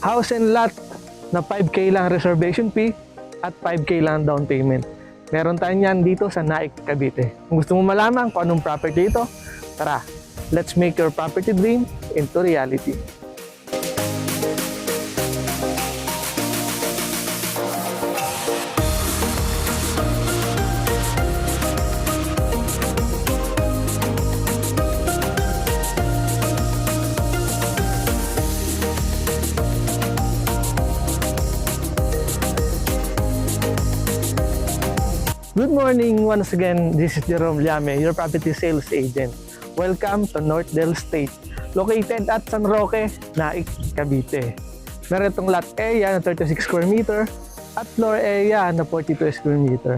House and lot na 5K lang reservation fee at 5K lang down payment. Meron tayo niyan dito sa Naik, Cavite. Kung gusto mo malaman kung anong property ito, tara, let's make your property dream into reality. Good morning once again, this is Jerome Llame, your property sales agent. Welcome to Northdale Estate, located at San Roque, Naik, Cavite. Meron itong lot area na 36 square meter at floor area na 42 square meter.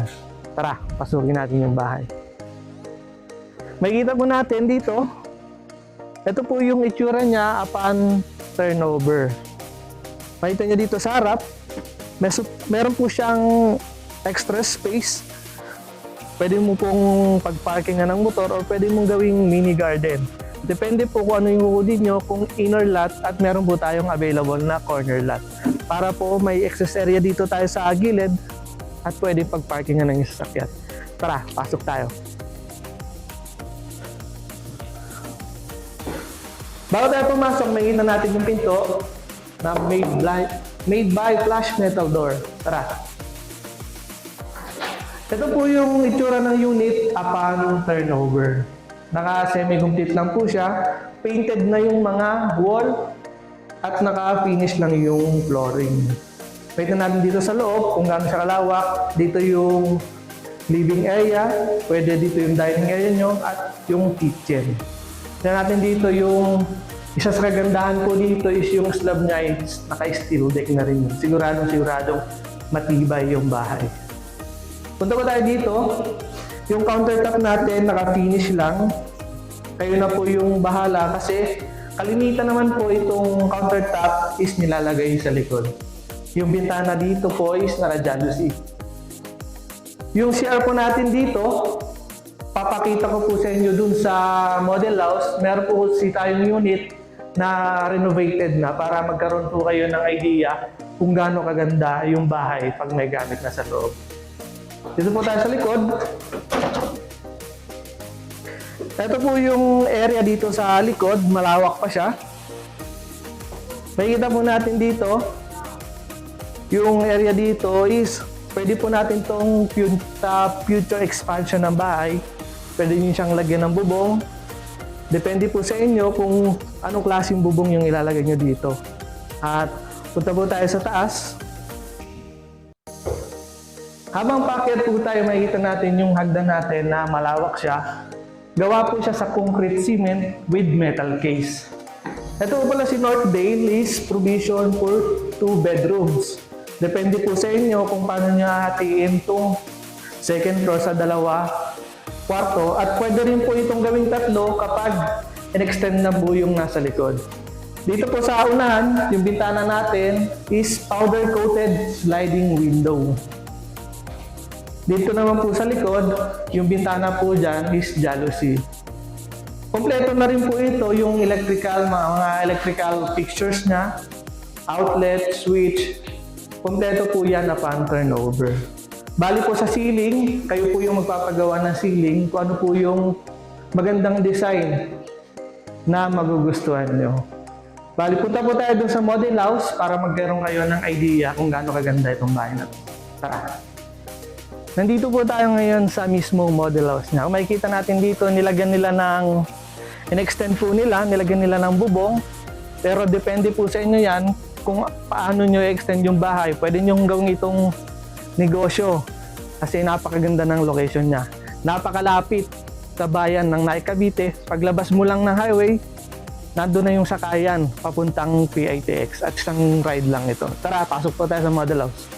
Tara, pasukin natin yung bahay. Makikita po natin dito, ito po yung itsura niya upon turnover. Makita niyo dito sa harap, meron po siyang extra space. Pwede mo pong pagparkingan ng motor or pwede mong gawing mini garden. Depende po kung ano yung kukunin nyo, kung inner lot at meron po tayong available na corner lot. Para po may excess area dito tayo sa gilid at pwede pagparkingan ng sasakyan. Tara, pasok tayo. Bago tayo pumasok, makikita natin yung pinto na made by flush metal door. Tara. Ito po yung itsura ng unit upon turnover. Naka-semi-complete lang po siya. Painted na yung mga wall at naka-finish lang yung flooring. Pwede natin dito sa loob kung gaano siya kalawak. Dito yung living area. Pwede dito yung dining area nyo at yung kitchen. Tignan natin dito yung isa sa kagandahan po dito is yung slab niya is naka-steel deck na rin. Siguradong matibay yung bahay. Punta ko tayo dito, yung countertop natin naka-finish lang. Kayo na po yung bahala kasi kalimitan naman po itong countertop is nilalagay sa likod. Yung bintana dito po is naka-jalousie. Yung CR po natin dito, papakita ko po sa inyo dun sa model house. Meron po kasi tayong unit na renovated na para magkaroon po kayo ng idea kung gaano kaganda yung bahay pag may gamit na sa loob. Dito po tayo sa likod. Ito po yung area dito sa likod. Malawak pa siya. Makikita po natin dito. Yung area dito is pwede po natin itong future expansion ng bahay. Pwede nyo siyang lagyan ng bubong. Depende po sa inyo kung anong klaseng bubong yung ilalagay nyo dito. At punta po tayo sa taas. Habang paakyat po tayo, makikita natin yung hagdan natin na malawak siya. Gawa po siya sa concrete cement with metal case. Ito po pala si Northdale is provision for 2 bedrooms. Depende po sa inyo kung paano nyo hatiin itong second floor sa 2 kwarto. At pwede rin po itong gawing 3 kapag in-extend na po yung nasa likod. Dito po sa unahan, yung bintana natin is powder-coated sliding window. Dito naman po sa likod, yung bintana po dyan is jalousie. Kompleto na rin po ito yung electrical, mga electrical fixtures niya, outlet, switch. Kompleto po yan upon turnover. Bali po sa ceiling, kayo po yung magpapagawa ng ceiling kung ano po yung magandang design na magugustuhan nyo. Bali punta po tayo dun sa model house para magkaroon kayo ng idea kung gaano kaganda itong bahay na ito. Tara! Nandito po tayo ngayon sa mismong model house niya. Kung makikita natin dito, nilagyan nila ng, in-extend po nila, nilagyan nila ng bubong. Pero depende po sa inyo yan kung paano nyo i-extend yung bahay. Pwede nyo gawin itong negosyo kasi napakaganda ng location niya. Napakalapit sa bayan ng Naik, Cavite. Paglabas mo lang ng highway, nandun na yung sakayan papuntang PITX at isang ride lang ito. Tara, pasok po tayo sa model house.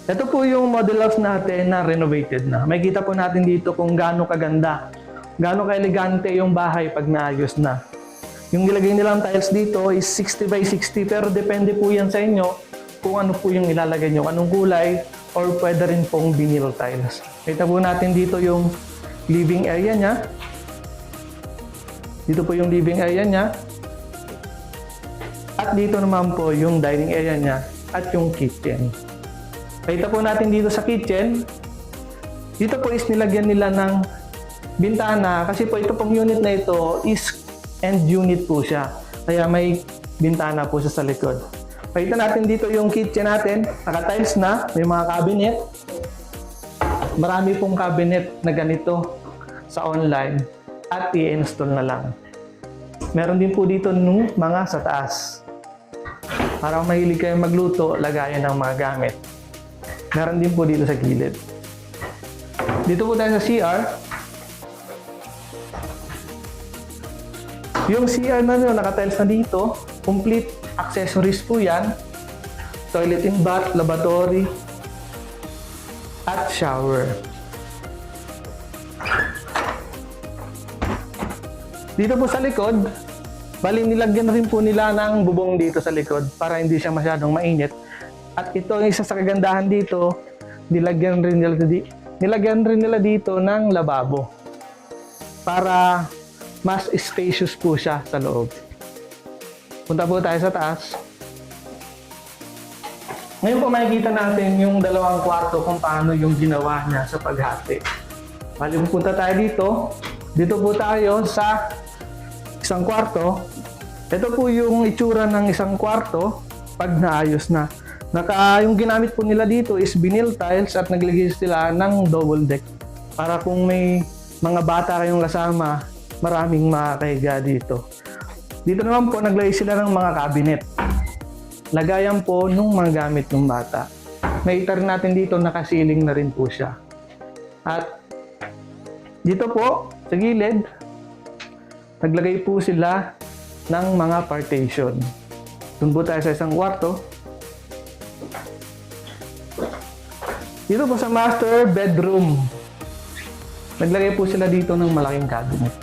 Ito po yung model house natin na renovated na. Makikita po natin dito kung gaano kaganda, gaano ka-elegante yung bahay pag naayos na. Yung nilagay nilang tiles dito is 60 by 60 pero depende po yan sa inyo kung ano po yung ilalagay nyo, anong kulay or pwede rin pong vinyl tiles. Kita po natin dito yung living area niya. Dito po yung living area niya. At dito naman po yung dining area niya at yung kitchen. Kita po natin dito sa kitchen. Dito po is nilagyan nila ng bintana kasi po ito pong unit na ito is end unit po siya. Kaya may bintana po siya sa likod. Pakita natin dito yung kitchen natin. Naka-tiles na, may mga cabinet. Marami pong cabinet na ganito sa online at i-install na lang. Meron din po dito nung mga sa taas. Para kung mahilig kayo magluto, lagayan ng mga gamit. Meron din po dito sa gilid. Dito po tayo sa CR. Yung CR na nyo, naka-tiles na dito. Complete accessories po yan. Toilet and bath, lavatory, at shower. Dito po sa likod, bali nilagyan rin po nila ng bubong dito sa likod para hindi siya masyadong mainit. At ito ang isa sa kagandahan dito, nilagyan rin nila dito ng lababo para mas spacious po siya sa loob. Punta po tayo sa taas. Ngayon po makikita natin yung dalawang kwarto kung paano yung ginawa niya sa paghati. Bali pupunta tayo dito. Dito po tayo sa isang kwarto. Ito po yung itsura ng isang kwarto pag naayos na. Yung ginamit po nila dito is vinyl tiles at naglagay sila ng double deck. Para kung may mga bata kayong kasama, maraming makakahiga dito. Dito naman po naglagay sila ng mga cabinet. Lagayan po nung mga gamit ng bata. Makita rin natin dito nakasiling na rin po siya. At dito po sa gilid, naglagay po sila ng mga partition. Doon po tayo sa isang kwarto. Dito po sa master bedroom, naglagay po sila dito ng malaking cabinet.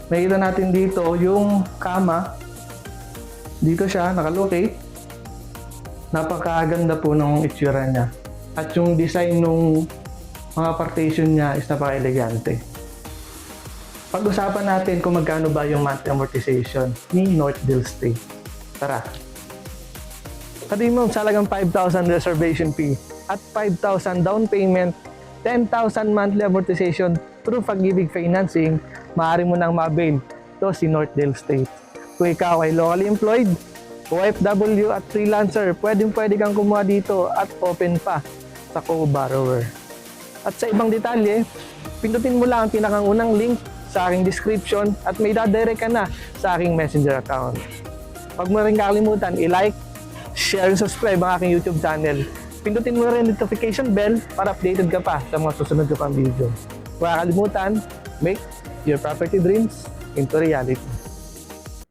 Nakita natin dito yung kama. Dito siya nakalocate. Napakaganda po ng itsura niya. At yung design ng mga partition niya is napaka-elegante. Pag-usapan natin kung magkano ba yung monthly amortization ni Northdale Stay. Tara! Sabihin mo, salagang 5,000 reservation fee at 5,000 down payment, 10,000 monthly amortization through Pag-ibig Financing, maaari mo nang ma-avail to si Northdale State. Kung ikaw ay locally employed, OFW at freelancer, pwede kang kumuha dito at open pa sa co-borrower. At sa ibang detalye, pindutin mo lang ang pinakangunang link sa aking description at may dadirect ka na sa aking messenger account. Huwag mo rin kakalimutan i-like, share and subscribe ang aking YouTube channel. Pindutin mo rin notification bell para updated ka pa sa mga susunod ko pang video. Huwag kakalimutan, make your property dreams into reality.